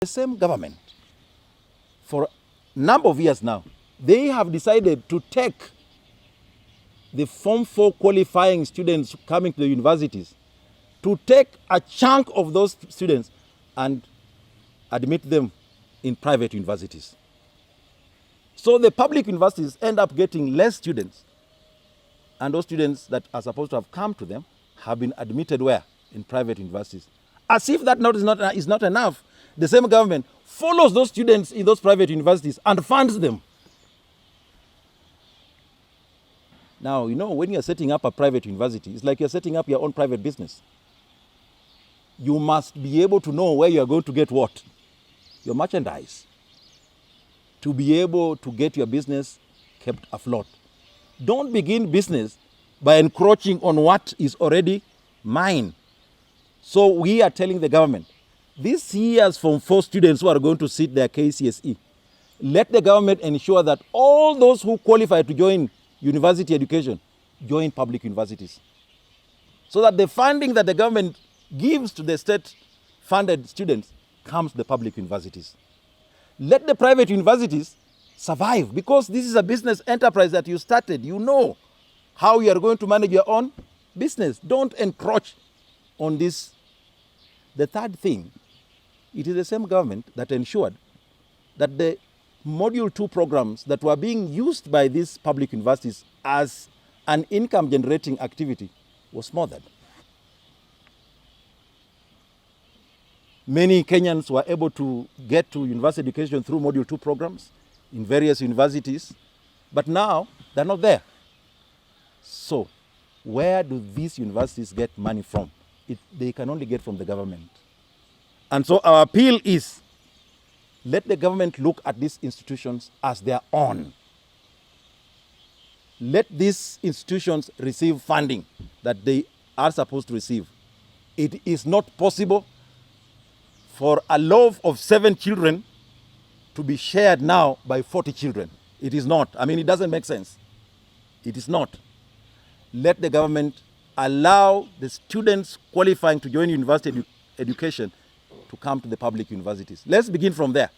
The same government, for a number of years now, they have decided to take the Form 4 qualifying students coming to the universities, to take a chunk of those students and admit them in private universities. So the public universities end up getting less students, and those students that are supposed to have come to them have been admitted where? In private universities. As if that is not enough, the same government follows those students in those private universities and funds them. Now, you know, when you're setting up a private university, it's like you're setting up your own private business. You must be able to know where you're going to get what? Your merchandise. To be able to get your business kept afloat. Don't begin business by encroaching on what is already mine. So we are telling the government, this year's Form 4 students who are going to sit their KCSE, let the government ensure that all those who qualify to join university education join public universities. So that the funding that the government gives to the state-funded students comes to the public universities. Let the private universities survive, because this is a business enterprise that you started. You know how you are going to manage your own business. Don't encroach on this. The third thing, it is the same government that ensured that the Module 2 programs that were being used by these public universities as an income-generating activity was smothered. Many Kenyans were able to get to university education through Module 2 programs in various universities, but now they're not there. So where do these universities get money from? They can only get from the government. And so our appeal is, let the government look at these institutions as their own. Let these institutions receive funding that they are supposed to receive. It is not possible for a loaf of 7 children to be shared now by 40 children. It is not. I mean, it doesn't make sense. It is not. Let the government allow the students qualifying to join university education to come to the public universities. Let's begin from there.